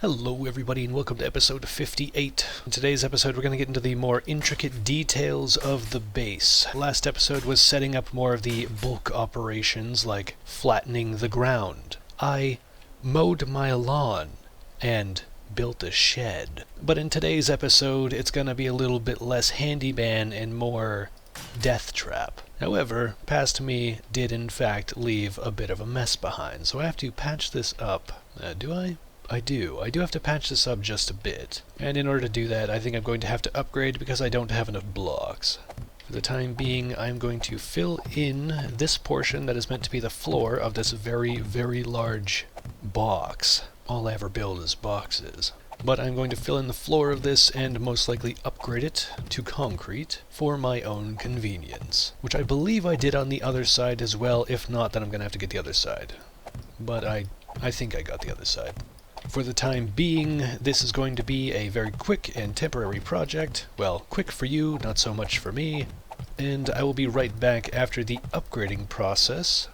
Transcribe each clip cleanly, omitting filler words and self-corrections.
Hello everybody and welcome to episode 58. In today's episode we're going to get into the more intricate details of the base. Last episode was setting up more of the bulk operations like flattening the ground. I mowed my lawn and built a shed. But in today's episode it's going to be a little bit less handyman and more death trap. However, past me did in fact leave a bit of a mess behind, so I have to patch this up. Do I? I do have to patch this up just a bit, and in order to do that I think I'm going to have to upgrade because I don't have enough blocks. For the time being I'm going to fill in this portion that is meant to be the floor of this very, very large box. All I ever build is boxes. But I'm going to fill in the floor of this and most likely upgrade it to concrete for my own convenience, which I believe I did on the other side as well. If not, then I'm going to have to get the other side. But I think I got the other side. For the time being, this is going to be a very quick and temporary project. Well, quick for you, not so much for me. And I will be right back after the upgrading process,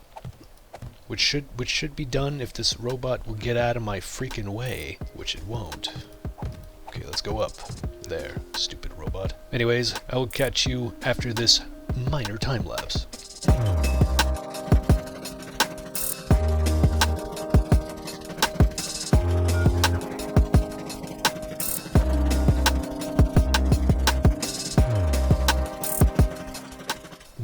which should be done if this robot will get out of my freaking way, which it won't. Okay, let's go up. There, stupid robot. Anyways, I will catch you after this minor time lapse.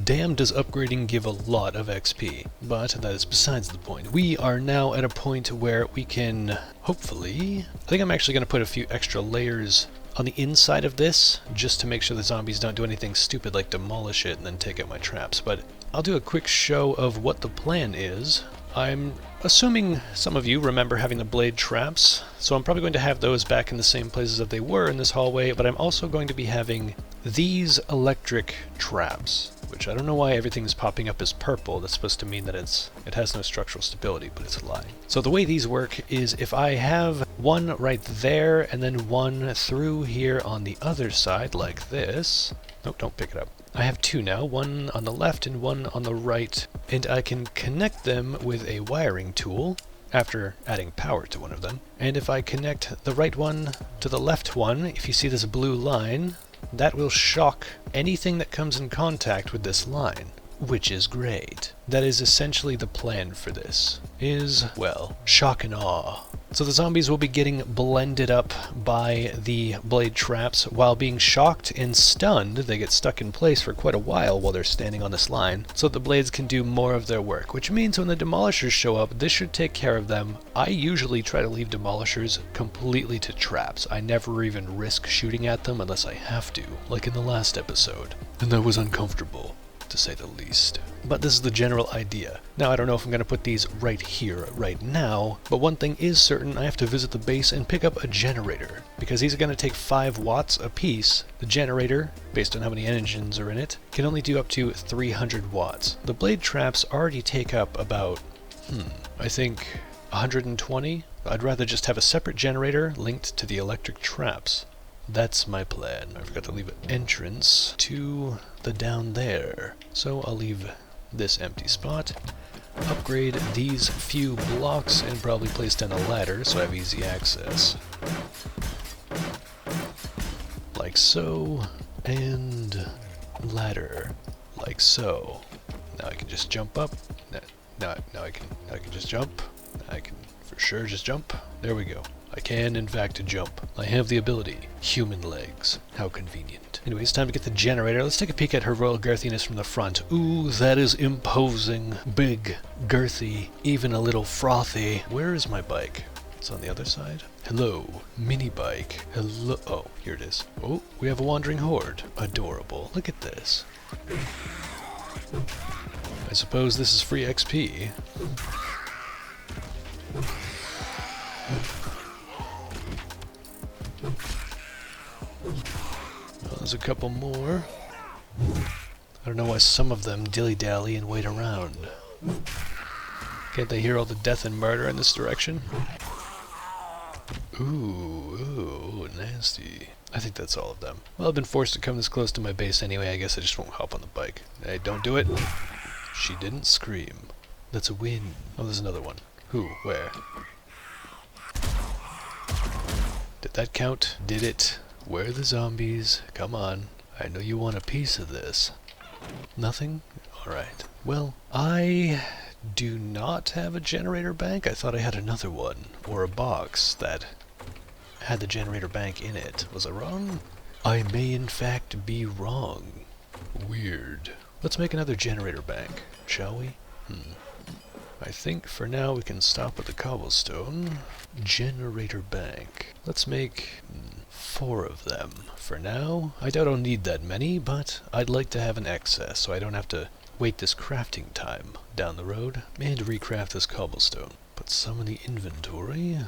Damn, does upgrading give a lot of XP, but that is besides the point. We are now at a point where we can, hopefully, I think I'm actually going to put a few extra layers on the inside of this, just to make sure the zombies don't do anything stupid like demolish it and then take out my traps, but I'll do a quick show of what the plan is. I'm assuming some of you remember having the blade traps, so I'm probably going to have those back in the same places that they were in this hallway, but I'm also going to be having these electric traps, which I don't know why everything is popping up as purple. That's supposed to mean that it has no structural stability, but it's a lie. So the way these work is if I have one right there and then one through here on the other side like this. Nope, don't pick it up. I have two now, one on the left and one on the right, and I can connect them with a wiring tool after adding power to one of them. And if I connect the right one to the left one, if you see this blue line, that will shock anything that comes in contact with this line, which is great. That is essentially the plan for this, is, well, shock and awe. So the zombies will be getting blended up by the blade traps while being shocked and stunned. They get stuck in place for quite a while they're standing on this line, so the blades can do more of their work, which means when the demolishers show up, this should take care of them. I usually try to leave demolishers completely to traps. I never even risk shooting at them unless I have to, like in the last episode. And that was uncomfortable, to say the least. But this is the general idea. Now I don't know if I'm going to put these right here, right now, but one thing is certain, I have to visit the base and pick up a generator, because these are going to take 5 watts a piece. The generator, based on how many engines are in it, can only do up to 300 watts. The blade traps already take up about, I think 120? I'd rather just have a separate generator linked to the electric traps. That's my plan. I forgot to leave an entrance to the down there. So I'll leave this empty spot, upgrade these few blocks, and probably place down a ladder so I have easy access. Like so, and ladder, like so. Now I can just jump up. Now I can just jump. I can for sure just jump. There we go. I can, in fact, jump. I have the ability. Human legs. How convenient. Anyway, it's time to get the generator. Let's take a peek at her royal girthiness from the front. Ooh, that is imposing. Big, girthy, even a little frothy. Where is my bike? It's on the other side. Hello, mini bike. Hello. Oh, here it is. Oh, we have a wandering horde. Adorable. Look at this. I suppose this is free XP. Well, there's a couple more. I don't know why some of them dilly-dally and wait around. Can't they hear all the death and murder in this direction? Ooh, nasty. I think that's all of them. Well, I've been forced to come this close to my base anyway. I guess I just won't hop on the bike. Hey, don't do it. She didn't scream. That's a win. Oh, there's another one. Who? Where? Did that count? Did it? Where are the zombies? Come on. I know you want a piece of this. Nothing? Alright. Well, I do not have a generator bank. I thought I had another one. Or a box that had the generator bank in it. Was I wrong? I may in fact be wrong. Weird. Let's make another generator bank, shall we? I think for now we can stop with the cobblestone. Generator bank. Let's make 4 of them. For now, I doubt I'll need that many, but I'd like to have an excess so I don't have to wait this crafting time down the road and recraft this cobblestone. Put some in the inventory.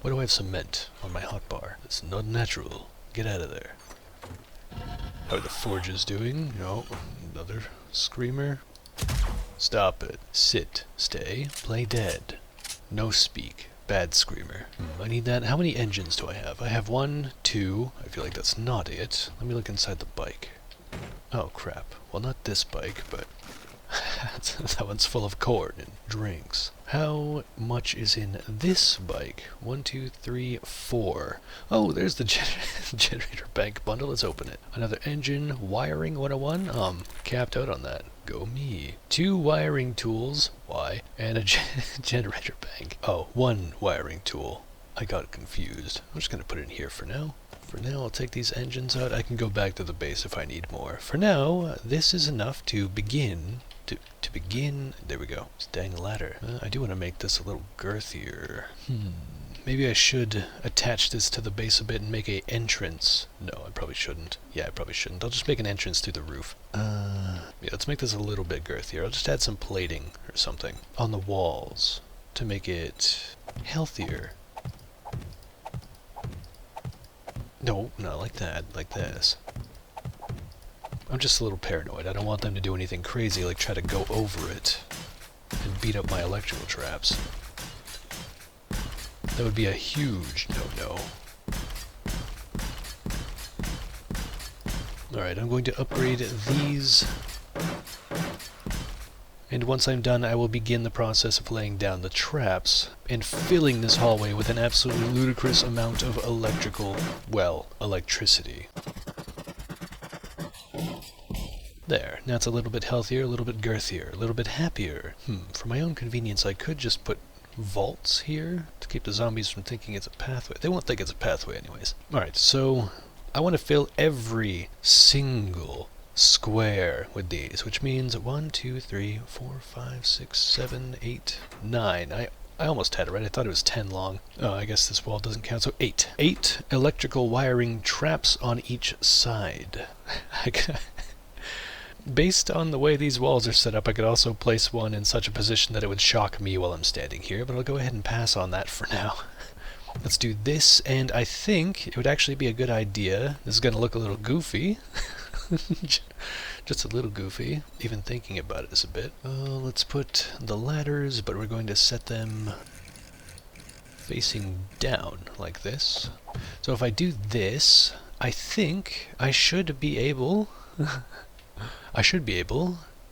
Why do I have cement on my hotbar? It's not natural. Get out of there. How are the forges doing? No, another screamer. Stop it. Sit. Stay. Play dead. No speak. Bad screamer. I need that. How many engines do I have? I have 1, 2. I feel like that's not it. Let me look inside the bike. Oh crap. Well, not this bike, but that one's full of corn and drinks. How much is in this bike? 1, 2, 3, 4. Oh, there's the generator bank bundle. Let's open it. Another engine. Wiring 101. Capped out on that. Go me. 2 wiring tools. Why? And a generator bank. Oh, 1 wiring tool. I got confused. I'm just going to put it in here for now. For now, I'll take these engines out. I can go back to the base if I need more. For now, this is enough to begin. To begin. There we go. This dang ladder. I do want to make this a little girthier. Maybe I should attach this to the base a bit and make a entrance. No, I probably shouldn't. Yeah, I probably shouldn't. I'll just make an entrance through the roof. Yeah, let's make this a little bit girthier. I'll just add some plating or something on the walls to make it healthier. No, not like that. Like this. I'm just a little paranoid. I don't want them to do anything crazy like try to go over it and beat up my electrical traps. That would be a huge no-no. Alright, I'm going to upgrade these. And once I'm done, I will begin the process of laying down the traps and filling this hallway with an absolutely ludicrous amount of electricity. There, now it's a little bit healthier, a little bit girthier, a little bit happier. For my own convenience, I could just put vaults here to keep the zombies from thinking it's a pathway. They won't think it's a pathway anyways. Alright, so I want to fill every single square with these, which means 1, 2, 3, 4, 5, 6, 7, 8, 9. I almost had it right. I thought it was 10 long. Oh, I guess this wall doesn't count, so 8. 8 electrical wiring traps on each side. Based on the way these walls are set up, I could also place one in such a position that it would shock me while I'm standing here, but I'll go ahead and pass on that for now. Let's do this, and I think it would actually be a good idea. This is going to look a little goofy. Just a little goofy. Even thinking about it is a bit. Let's put the ladders, but we're going to set them facing down like this. So if I do this, I think I should be able...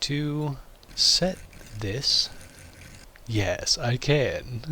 to set this. Yes, I can.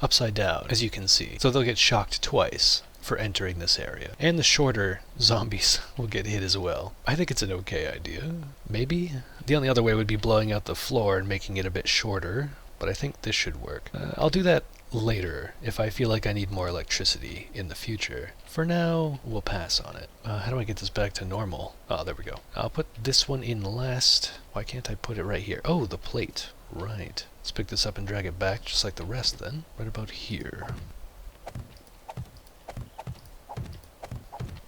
Upside down, as you can see. So they'll get shocked twice for entering this area. And the shorter zombies will get hit as well. I think it's an okay idea. Maybe? The only other way would be blowing out the floor and making it a bit shorter, but I think this should work. I'll do that later if I feel like I need more electricity in the future. For now, we'll pass on it. How do I get this back to normal? Oh, there we go. I'll put this one in last. Why can't I put it right here? Oh, the plate. Right. Let's pick this up and drag it back just like the rest then. Right about here.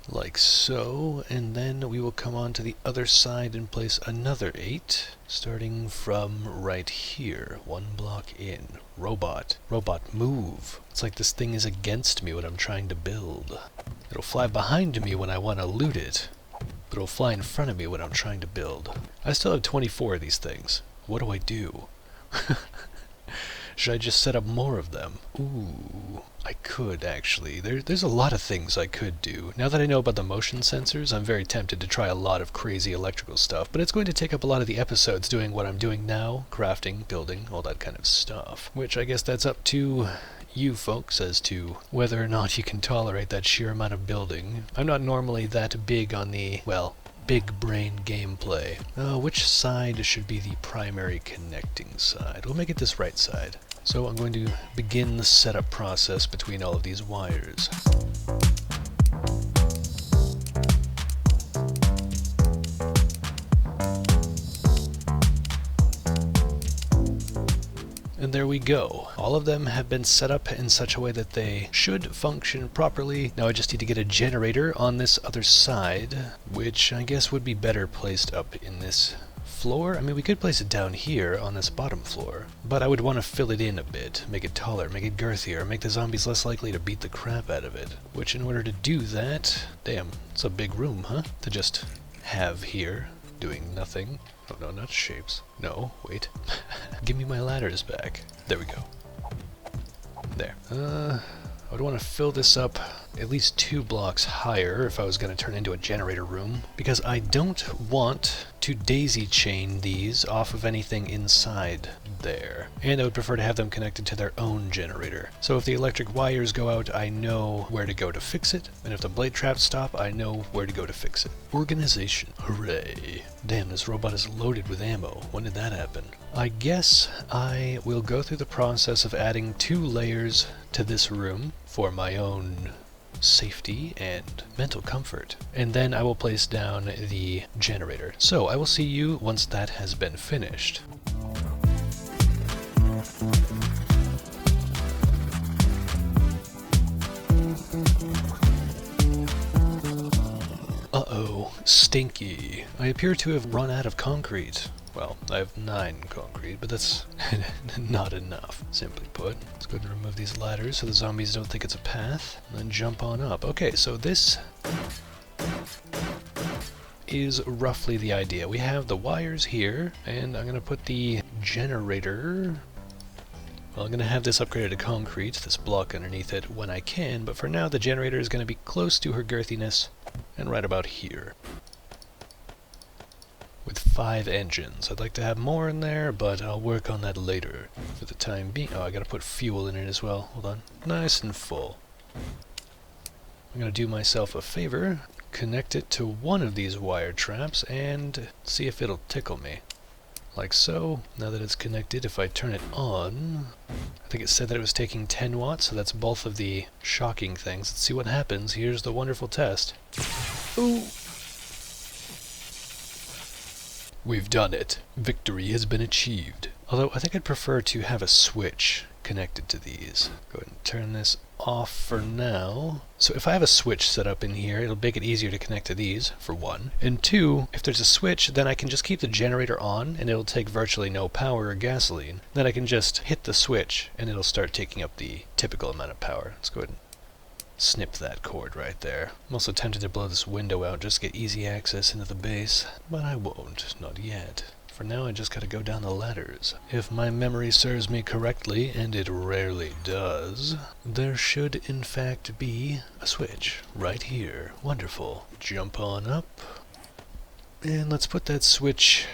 Like so, and then we will come on to the other side and place another 8, starting from right here, 1 block in. Robot. Robot, move. It's like this thing is against me when I'm trying to build. It'll fly behind me when I want to loot it, but it'll fly in front of me when I'm trying to build. I still have 24 of these things. What do I do? Should I just set up more of them? Ooh, I could actually. There's a lot of things I could do. Now that I know about the motion sensors, I'm very tempted to try a lot of crazy electrical stuff, but it's going to take up a lot of the episodes doing what I'm doing now, crafting, building, all that kind of stuff. Which I guess that's up to you folks as to whether or not you can tolerate that sheer amount of building. I'm not normally that big on the, well, big brain gameplay. Which side should be the primary connecting side? We'll make it this right side. So I'm going to begin the setup process between all of these wires. And there we go. All of them have been set up in such a way that they should function properly. Now I just need to get a generator on this other side, which I guess would be better placed up in this floor. I mean, we could place it down here on this bottom floor, but I would want to fill it in a bit, make it taller, make it girthier, make the zombies less likely to beat the crap out of it. Which in order to do that, damn, it's a big room, huh? To just have here, doing nothing. Oh no, not shapes. No, wait. Give me my ladders back. There we go. There. I would want to fill this up at least 2 blocks higher if I was going to turn into a generator room, because I don't want to daisy chain these off of anything inside there. And I would prefer to have them connected to their own generator. So if the electric wires go out, I know where to go to fix it, and if the blade traps stop, I know where to go to fix it. Organization. Hooray. Damn, this robot is loaded with ammo. When did that happen? I guess I will go through the process of adding 2 layers to this room for my own safety and mental comfort, and then I will place down the generator. So I will see you once that has been finished. Uh-oh, stinky. I appear to have run out of concrete. Well, I have 9 concrete, but that's not enough, simply put. Let's go ahead and remove these ladders so the zombies don't think it's a path, and then jump on up. Okay, so this is roughly the idea. We have the wires here, and I'm going to put the generator... Well, I'm going to have this upgraded to concrete, this block underneath it, when I can, but for now the generator is going to be close to her girthiness, and right about here. With 5 engines. I'd like to have more in there, but I'll work on that later. For the time being... Oh, I gotta put fuel in it as well. Hold on. Nice and full. I'm gonna do myself a favor, connect it to one of these wire traps, and see if it'll tickle me. Like so. Now that it's connected, if I turn it on... I think it said that it was taking 10 watts, so that's both of the shocking things. Let's see what happens. Here's the wonderful test. Ooh! We've done it. Victory has been achieved. Although I think I'd prefer to have a switch connected to these. Go ahead and turn this off for now. So if I have a switch set up in here, it'll make it easier to connect to these, for one. And 2, if there's a switch, then I can just keep the generator on, and it'll take virtually no power or gasoline. Then I can just hit the switch, and it'll start taking up the typical amount of power. Let's go ahead and snip that cord right there. I'm also tempted to blow this window out just to get easy access into the base, but I won't, not yet. For now I just gotta go down the ladders. If my memory serves me correctly, and it rarely does, there should in fact be a switch right here. Wonderful. Jump on up. And let's put that switch...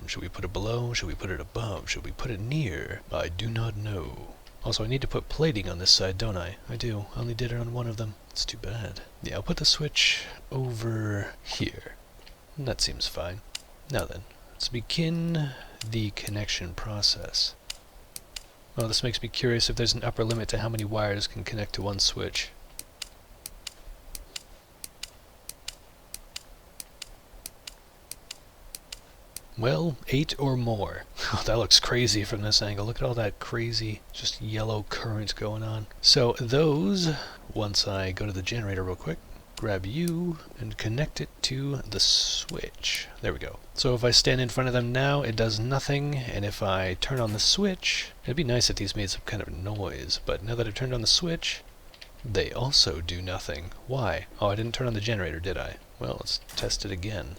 should we put it below? Should we put it above? Should we put it near? I do not know. Also, I need to put plating on this side, don't I? I do. I only did it on one of them. It's too bad. Yeah, I'll put the switch over here. That seems fine. Now then, let's begin the connection process. Oh, this makes me curious if there's an upper limit to how many wires can connect to one switch. Well, 8 or more. Oh, that looks crazy from this angle. Look at all that crazy, just yellow current going on. So those, once I go to the generator real quick, grab you and connect it to the switch. There we go. So if I stand in front of them now, it does nothing, and if I turn on the switch, it'd be nice if these made some kind of noise, but now that I've turned on the switch, they also do nothing. Why? Oh, I didn't turn on the generator, did I? Well, let's test it again.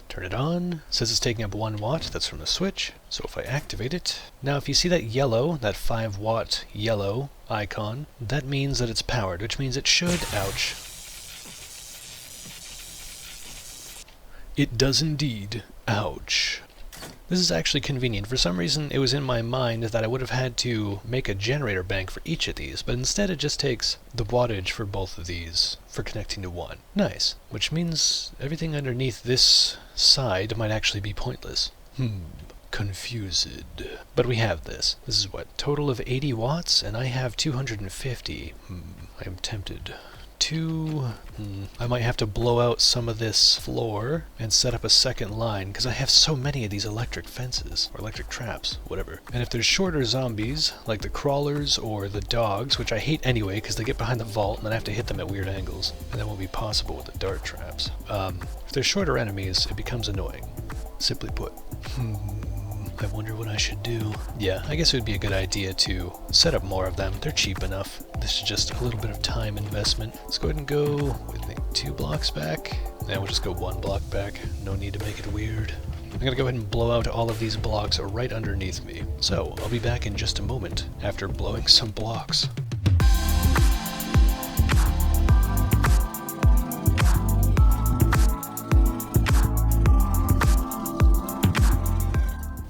Turn it on. It says it's taking up 1 watt. That's from the switch. So if I activate it... Now if you see that yellow, that 5 watt yellow icon, that means that it's powered, which means it should... Ouch. It does indeed. Ouch. This is actually convenient. For some reason, it was in my mind that I would have had to make a generator bank for each of these, but instead it just takes the wattage for both of these for connecting to one. Nice. Which means everything underneath this side might actually be pointless. Confused. But we have this. This is what? Total of 80 watts, and I have 250. I am tempted. I might have to blow out some of this floor and set up a second line, because I have so many of these electric fences, or electric traps, whatever. And if there's shorter zombies, like the crawlers or the dogs, which I hate anyway because they get behind the vault and then I have to hit them at weird angles, and that won't be possible with the dart traps. If there's shorter enemies, it becomes annoying. Simply put. I wonder what I should do. Yeah, I guess it would be a good idea to set up more of them. They're cheap enough. This is just a little bit of time investment. Let's go ahead and go with 2 blocks back. And we'll just go 1 block back. No need to make it weird. I'm gonna go ahead and blow out all of these blocks right underneath me. So, I'll be back in just a moment after blowing some blocks.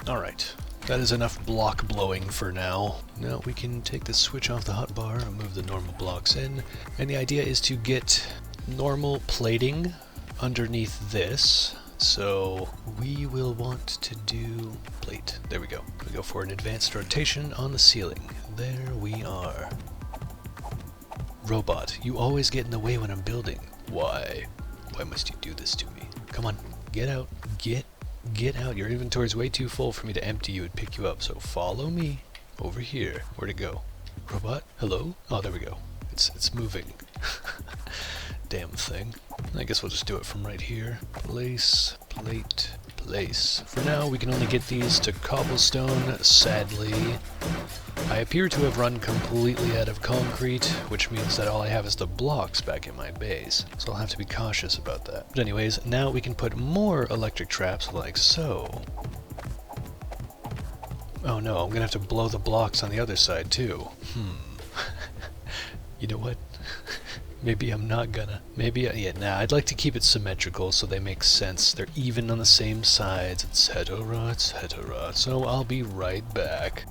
Alright, that is enough block blowing for now. Now we can take the switch off the hotbar and move the normal blocks in. And the idea is to get normal plating underneath this. So we will want to do plate. There we go. We go for an advanced rotation on the ceiling. There we are. Robot, you always get in the way when I'm building. Why? Why must you do this to me? Come on, get out. Get out. Your inventory's way too full for me to empty you and pick you up, so follow me over here. Where'd it go? Robot? Hello? Oh, there we go. It's moving. Damn thing. I guess we'll just do it from right here. Place, plate, place. For now, we can only get these to cobblestone, sadly. I appear to have run completely out of concrete, which means that all I have is the blocks back in my base, so I'll have to be cautious about that. But anyways, now we can put more electric traps like so. Oh no, I'm gonna have to blow the blocks on the other side too. You know what? Maybe I'm not gonna. I'd like to keep it symmetrical so they make sense. They're even on the same sides, etc., etc. So I'll be right back.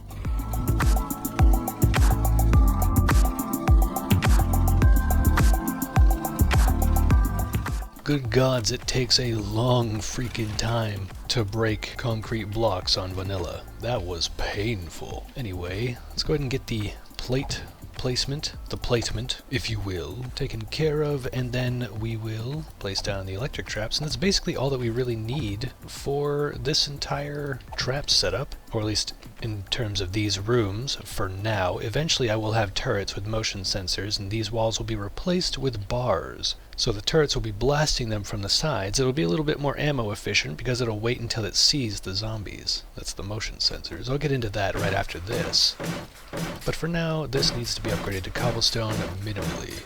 Good gods, it takes a long freaking time to break concrete blocks on vanilla. That was painful. Anyway, let's go ahead and get the placement, if you will, taken care of, and then we will place down the electric traps, and that's basically all that we really need for this entire trap setup, or at least in terms of these rooms for now. Eventually I will have turrets with motion sensors, and these walls will be replaced with bars. So the turrets will be blasting them from the sides. It'll be a little bit more ammo efficient because it'll wait until it sees the zombies. That's the motion sensors. I'll get into that right after this. But for now, this needs to be upgraded to cobblestone minimally.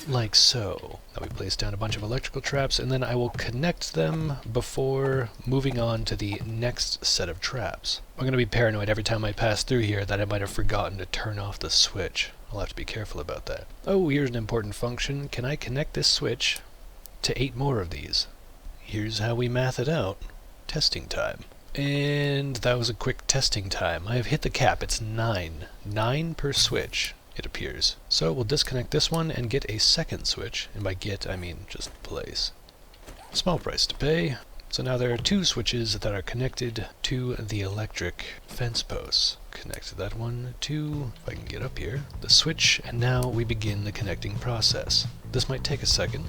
Like so. Now we place down a bunch of electrical traps, and then I will connect them before moving on to the next set of traps. I'm going to be paranoid every time I pass through here that I might have forgotten to turn off the switch. I'll have to be careful about that. Oh, here's an important function. Can I connect this switch to 8 more of these? Here's how we math it out. Testing time. And that was a quick testing time. I have hit the cap. It's 9. 9 per switch, it appears. So we'll disconnect this one and get a second switch. And by get, I mean just place. Small price to pay. So now there are 2 switches that are connected to the electric fence posts. Connect that one to, if I can get up here, the switch, and now we begin the connecting process. This might take a second.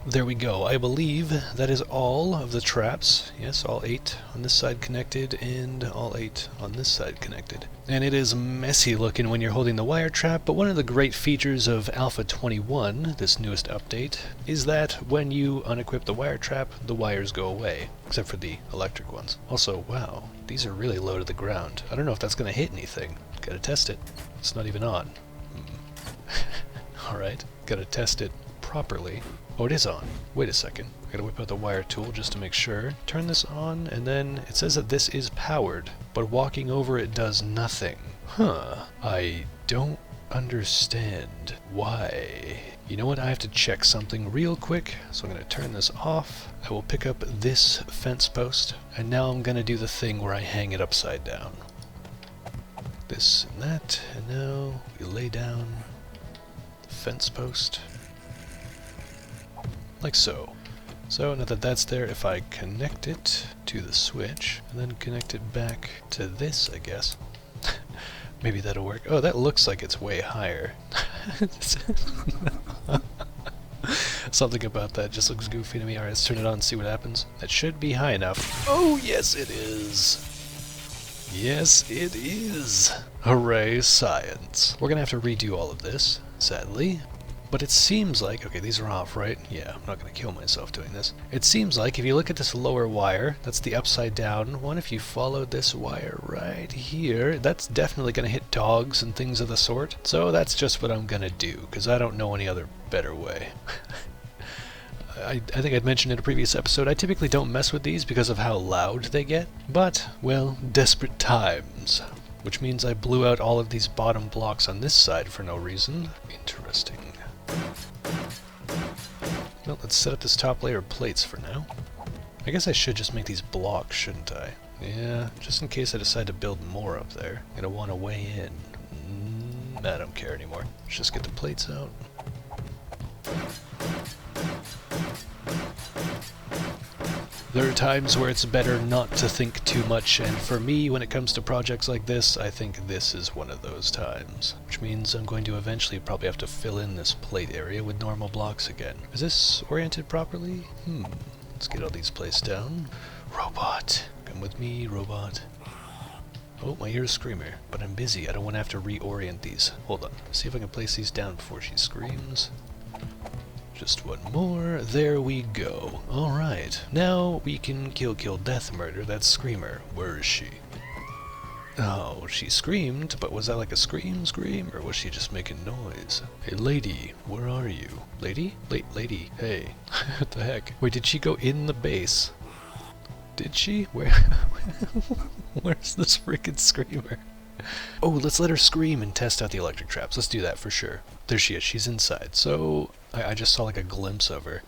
There we go. I believe that is all of the traps. Yes, all 8 on this side connected, and all 8 on this side connected. And it is messy looking when you're holding the wire trap, but one of the great features of Alpha 21, this newest update, is that when you unequip the wire trap, the wires go away, except for the electric ones. Also, wow, these are really low to the ground. I don't know if that's going to hit anything. Gotta test it. It's not even on. Alright, gotta test it properly. Oh, it is on. Wait a second. I gotta whip out the wire tool just to make sure. Turn this on, and then it says that this is powered, but walking over it does nothing. Huh. I don't understand why. You know what? I have to check something real quick, so I'm gonna turn this off. I will pick up this fence post, and now I'm gonna do the thing where I hang it upside down. This and that, and now we lay down the fence post. Like so. So now that that's there, if I connect it to the switch, and then connect it back to this, I guess. Maybe that'll work. Oh, that looks like it's way higher. Something about that just looks goofy to me. Alright, let's turn it on and see what happens. That should be high enough. Oh, yes it is! Yes it is! Hooray, science. We're gonna have to redo all of this, sadly. But it seems like, okay, these are off, right? Yeah, I'm not going to kill myself doing this. It seems like if you look at this lower wire, that's the upside down one. If you follow this wire right here, that's definitely going to hit dogs and things of the sort. So that's just what I'm going to do, because I don't know any other better way. I think I'd mentioned in a previous episode, I typically don't mess with these because of how loud they get. But, well, desperate times. Which means I blew out all of these bottom blocks on this side for no reason. Interesting. Well, let's set up this top layer of plates for now. I guess I should just make these blocks, shouldn't I? Yeah, just in case I decide to build more up there. I'm gonna want to weigh in. I don't care anymore. Let's just get the plates out. There are times where it's better not to think too much, and for me, when it comes to projects like this, I think this is one of those times. Which means I'm going to eventually probably have to fill in this plate area with normal blocks again. Is this oriented properly? Let's get all these placed down. Robot! Come with me, robot. Oh, my ear's screamer, but I'm busy. I don't want to have to reorient these. Hold on. See if I can place these down before she screams. Just one more. There we go. Alright. Now we can kill, death, murder that screamer. Where is she? Oh, she screamed, but was that like a scream, or was she just making noise? Hey, lady, where are you? Lady? Lady, hey. What the heck? Wait, did she go in the base? Did she? Where? Where's this freaking screamer? Oh, let's let her scream and test out the electric traps. Let's do that for sure. There she is. She's inside. So, I just saw like a glimpse of her.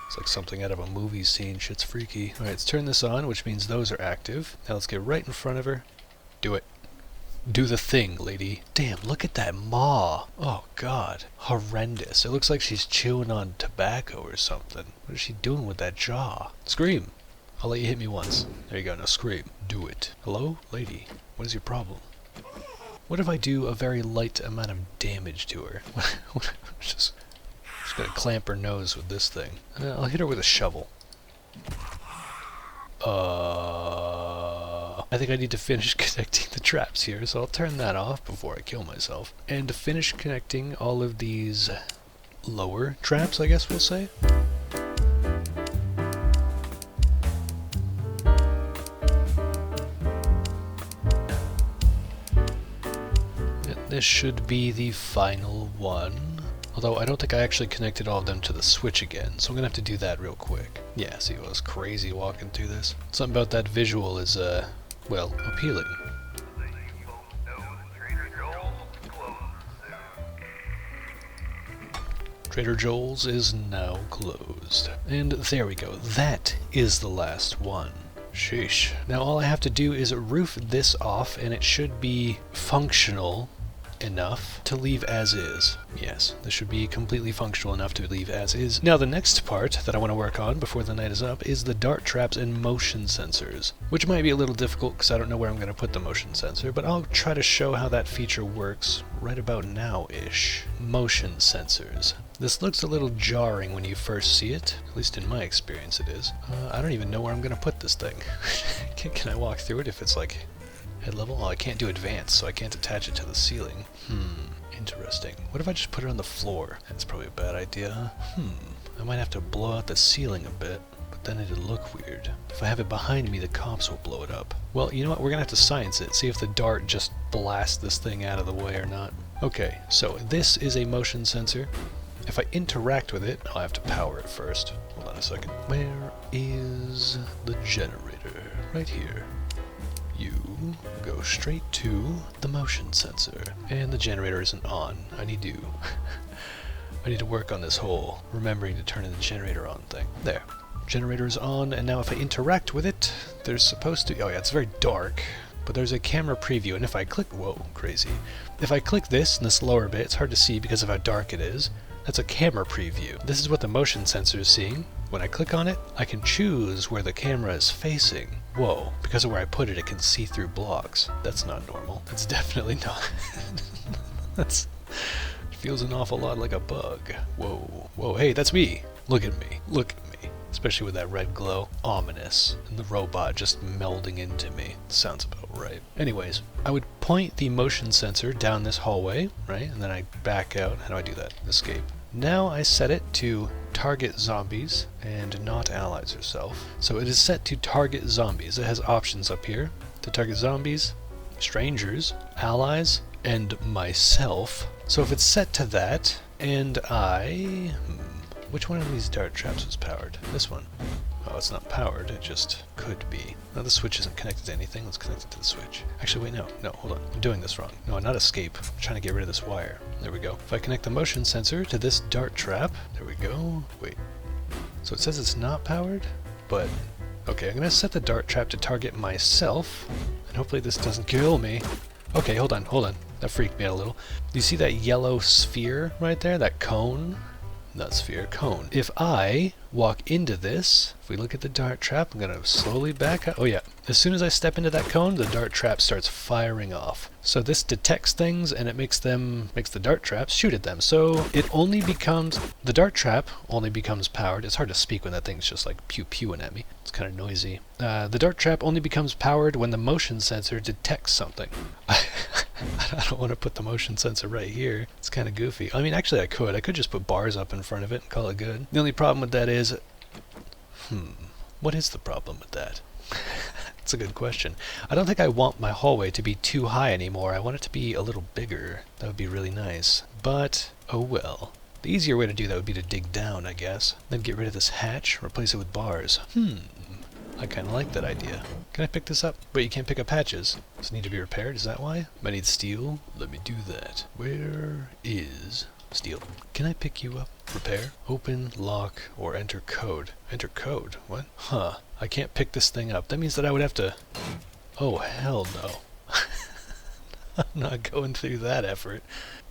It's like something out of a movie scene. Shit's freaky. Alright, let's turn this on, which means those are active. Now let's get right in front of her. Do it. Do the thing, lady. Damn, look at that maw. Oh, God. Horrendous. It looks like she's chewing on tobacco or something. What is she doing with that jaw? Scream. I'll let you hit me once. There you go. Now scream. Do it. Hello, lady? What is your problem? What if I do a very light amount of damage to her? just gonna clamp her nose with this thing. I'll hit her with a shovel. I think I need to finish connecting the traps here, so I'll turn that off before I kill myself. And to finish connecting all of these lower traps, I guess we'll say. This should be the final one. Although I don't think I actually connected all of them to the switch again, so I'm gonna have to do that real quick. Yeah, see, it was crazy walking through this. Something about that visual is, well, appealing. Trader Joel's is now closed. And there we go. That is the last one. Sheesh. Now all I have to do is roof this off, and it should be functional enough to leave as is. Yes, this should be completely functional enough to leave as is. Now the next part that I want to work on before the night is up is the dart traps and motion sensors, which might be a little difficult because I don't know where I'm going to put the motion sensor, but I'll try to show how that feature works right about now-ish. Motion sensors. This looks a little jarring when you first see it, at least in my experience it is. I don't even know where I'm going to put this thing. Can I walk through it if it's like head level? Oh, I can't do advanced, so I can't attach it to the ceiling. Interesting. What if I just put it on the floor? That's probably a bad idea. I might have to blow out the ceiling a bit, but then it'd look weird. If I have it behind me, the cops will blow it up. Well, you know what? We're gonna have to science it, see if the dart just blasts this thing out of the way or not. Okay, so this is a motion sensor. if I interact with it, I'll have to power it first. Hold on a second. Where is the generator? Right here. You go straight to the motion sensor. And the generator isn't on. I need to work on this whole remembering to turn the generator on thing. There. Generator is on, and now if I interact with it, there's supposed to... Oh yeah, it's very dark, but there's a camera preview, and if I click... Whoa, crazy. If I click this in this lower bit, it's hard to see because of how dark it is. That's a camera preview. This is what the motion sensor is seeing. When I click on it, I can choose where the camera is facing. Whoa, because of where I put it, it can see through blocks. That's not normal. That's definitely not... That's... Feels an awful lot like a bug. Whoa. Whoa, hey, that's me! Look at me. Look at me. Especially with that red glow. Ominous. And the robot just melding into me. Sounds about right. Anyways, I would point the motion sensor down this hallway, right? And then I back out. How do I do that? Escape. Now I set it to target zombies and not allies or self. So it is set to target zombies. It has options up here. To target zombies, strangers, allies, and myself. So if it's set to that, and I... Which one of these dart traps was powered? This one. Oh, it's not powered, it just could be. Now the switch isn't connected to anything, let's connect it to the switch. Actually, wait, no, hold on. I'm doing this wrong. No, not escape. I'm trying to get rid of this wire. There we go. If I connect the motion sensor to this dart trap, there we go. Wait. So it says it's not powered, but... Okay, I'm gonna set the dart trap to target myself, and hopefully this doesn't kill me. Okay, hold on. That freaked me out a little. Do you see that yellow sphere right there? That cone? Not sphere, cone. If I walk into this, if we look at the dart trap, I'm gonna slowly back up. Oh yeah, as soon as I step into that cone, the dart trap starts firing off. So this detects things and it makes the dart traps shoot at them. So it only becomes, the dart trap only becomes powered. It's hard to speak when that thing's just like pew-pewing at me. It's kind of noisy. The dart trap only becomes powered when the motion sensor detects something. I don't want to put the motion sensor right here. It's kind of goofy. I mean, actually I could just put bars up in front of it and call it good. The only problem with that is, what is the problem with that? That's a good question. I don't think I want my hallway to be too high anymore. I want it to be a little bigger. That would be really nice. But, oh well. The easier way to do that would be to dig down, I guess. Then get rid of this hatch, replace it with bars. I kind of like that idea. Can I pick this up? Wait, you can't pick up hatches. Does it need to be repaired? Is that why? I need steel. Let me do that. Where is steel? Can I pick you up? Repair? Open, lock, or enter code. Enter code? What? Huh. I can't pick this thing up. That means that I would have to... Oh, hell no. I'm not going through that effort.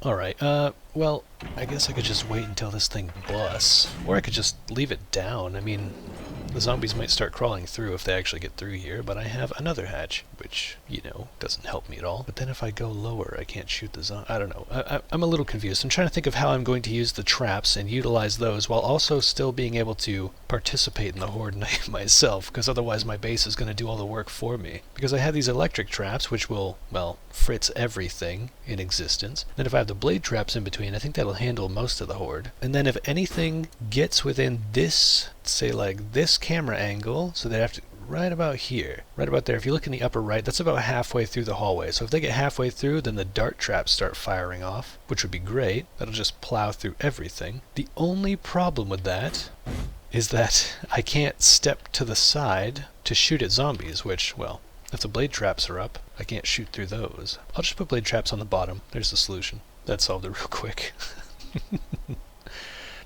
Alright, well, I guess I could just wait until this thing busts. Or I could just leave it down. I mean, the zombies might start crawling through if they actually get through here, but I have another hatch, which, you know, doesn't help me at all. But then if I go lower, I can't shoot the zombie. I don't know. I'm a little confused. I'm trying to think of how I'm going to use the traps and utilize those while also still being able to participate in the horde night myself, because otherwise my base is going to do all the work for me. Because I have these electric traps, which will, well, fritz everything in existence. Then if I have the blade traps in between, I think that'll handle most of the horde. And then if anything gets within this, say like this camera angle, so they have to right about here, right about there. If you look in the upper right, that's about halfway through the hallway. So if they get halfway through, then the dart traps start firing off, which would be great. That'll just plow through everything. The only problem with that is that I can't step to the side to shoot at zombies, which, well, if the blade traps are up, I can't shoot through those. I'll just put blade traps on the bottom. There's the solution. That solved it real quick.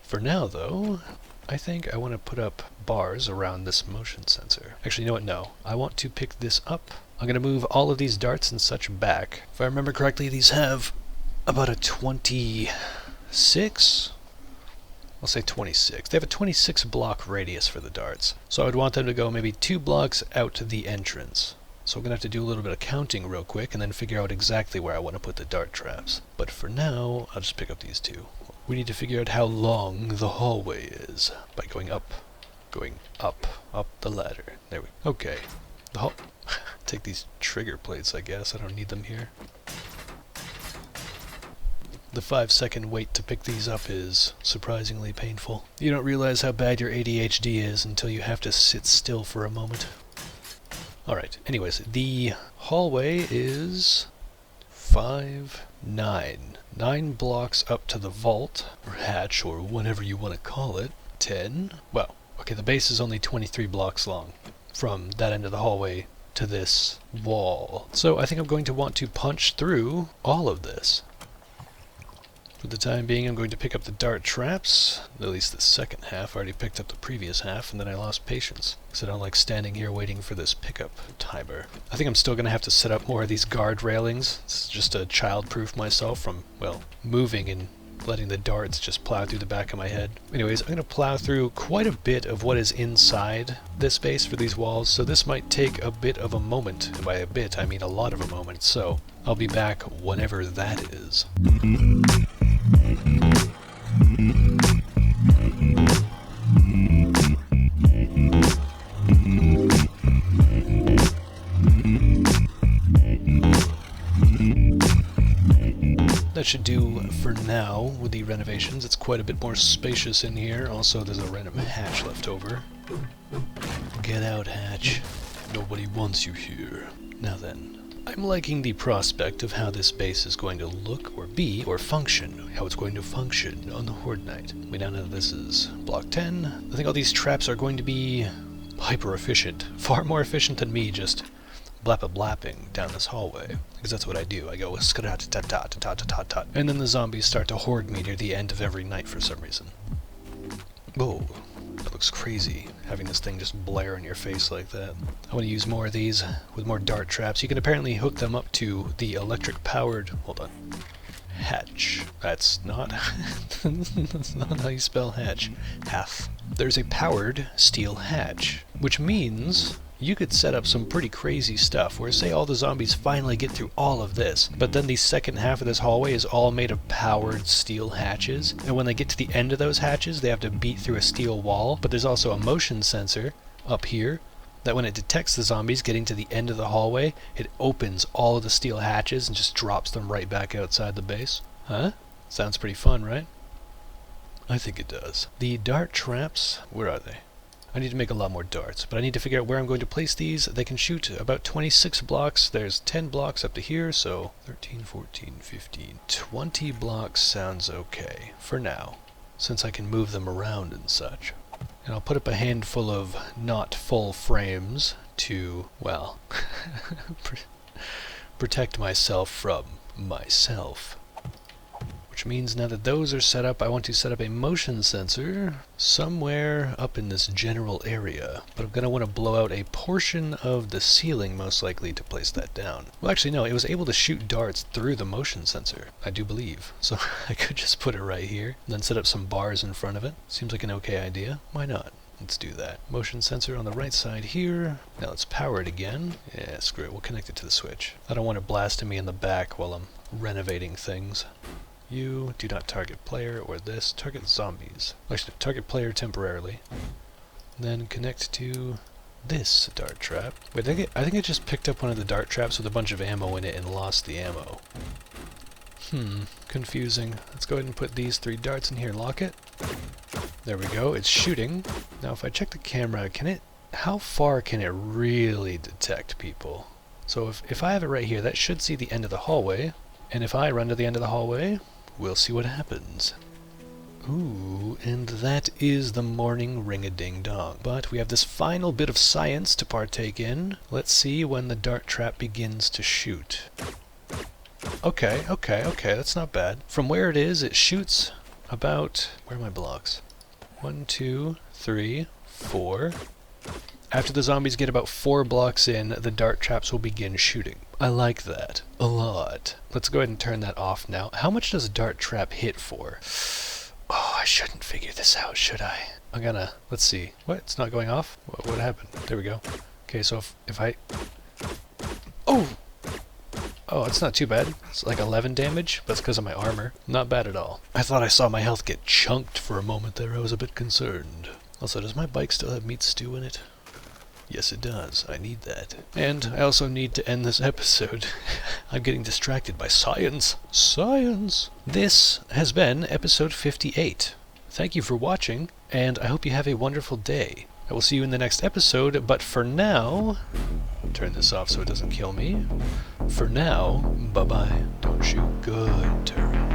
For now, though, I think I want to put up bars around this motion sensor. Actually, you know what? No. I want to pick this up. I'm going to move all of these darts and such back. If I remember correctly, these have about a 26? I'll say 26. They have a 26 block radius for the darts. So I would want them to go maybe 2 blocks out to the entrance. So I'm going to have to do a little bit of counting real quick and then figure out exactly where I want to put the dart traps. But for now, I'll just pick up these 2. We need to figure out how long the hallway is by going up the ladder. There we go. Okay. Take these trigger plates, I guess. I don't need them here. The 5-second wait to pick these up is surprisingly painful. You don't realize how bad your ADHD is until you have to sit still for a moment. Alright, anyways, the hallway is 5, 9. 9 blocks up to the vault, or hatch, or whatever you want to call it. 10. Well, okay, the base is only 23 blocks long from that end of the hallway to this wall. So I think I'm going to want to punch through all of this. For the time being, I'm going to pick up the dart traps, at least the second half. I already picked up the previous half, and then I lost patience, because I don't like standing here waiting for this pickup timer. I think I'm still going to have to set up more of these guard railings. This is just to child-proof myself from, well, moving and letting the darts just plow through the back of my head. Anyways, I'm going to plow through quite a bit of what is inside this base for these walls, so this might take a bit of a moment. And by a bit, I mean a lot of a moment, so I'll be back whenever that is. That should do for now with the renovations. It's quite a bit more spacious in here. Also, there's a random hatch left over. Get out, hatch. Nobody wants you here. Now then, I'm liking the prospect of how this base is going to look, or be, or function. How it's going to function on the Horde Night. We now know this is block 10. I think all these traps are going to be hyper efficient. Far more efficient than me just blapping down this hallway, because that's what I do. I go skrat-ta-ta-ta-ta-ta-ta, and then the zombies start to horde me near the end of every night for some reason. Whoa, that looks crazy, having this thing just blare in your face like that. I want to use more of these with more dart traps. You can apparently hook them up to the electric powered, hold on, hatch. That's not that's not how you spell hatch. Half. There's a powered steel hatch, which means you could set up some pretty crazy stuff, where say all the zombies finally get through all of this, but then the second half of this hallway is all made of powered steel hatches, and when they get to the end of those hatches, they have to beat through a steel wall, but there's also a motion sensor up here, that when it detects the zombies getting to the end of the hallway, it opens all of the steel hatches and just drops them right back outside the base. Huh? Sounds pretty fun, right? I think it does. The dart traps, where are they? I need to make a lot more darts, but I need to figure out where I'm going to place these. They can shoot about 26 blocks. There's 10 blocks up to here, so 13, 14, 15, 20 blocks sounds okay for now, since I can move them around and such. And I'll put up a handful of not full frames to, well, protect myself from myself. Which means now that those are set up, I want to set up a motion sensor somewhere up in this general area. But I'm going to want to blow out a portion of the ceiling, most likely, to place that down. Well, actually, no, it was able to shoot darts through the motion sensor, I do believe. So I could just put it right here, and then set up some bars in front of it. Seems like an okay idea. Why not? Let's do that. Motion sensor on the right side here. Now let's power it again. Yeah, screw it. We'll connect it to the switch. I don't want it blasting me in the back while I'm renovating things. You do not target player, or this. Target zombies. Actually, target player temporarily. Then connect to this dart trap. Wait, I think I just picked up one of the dart traps with a bunch of ammo in it and lost the ammo. Confusing. Let's go ahead and put these 3 darts in here. Lock it. There we go. It's shooting. Now, if I check the camera, how far can it really detect people? So if I have it right here, that should see the end of the hallway. And if I run to the end of the hallway, we'll see what happens. Ooh, and that is the morning ring-a-ding-dong. But we have this final bit of science to partake in. Let's see when the dart trap begins to shoot. Okay, that's not bad. From where it is, it shoots about... Where are my blocks? 1, 2, 3, 4... After the zombies get about 4 blocks in, the dart traps will begin shooting. I like that a lot. Let's go ahead and turn that off now. How much does a dart trap hit for? Oh, I shouldn't figure this out, should I? I'm gonna... Let's see. What? It's not going off? What happened? There we go. Okay, so if I... Oh! Oh, it's not too bad. It's like 11 damage, but it's because of my armor. Not bad at all. I thought I saw my health get chunked for a moment there. I was a bit concerned. Also, does my bike still have meat stew in it? Yes, it does. I need that. And I also need to end this episode. I'm getting distracted by science. Science! This has been episode 58. Thank you for watching, and I hope you have a wonderful day. I will see you in the next episode, but for now, turn this off so it doesn't kill me. For now, bye-bye. Don't shoot. Good turret.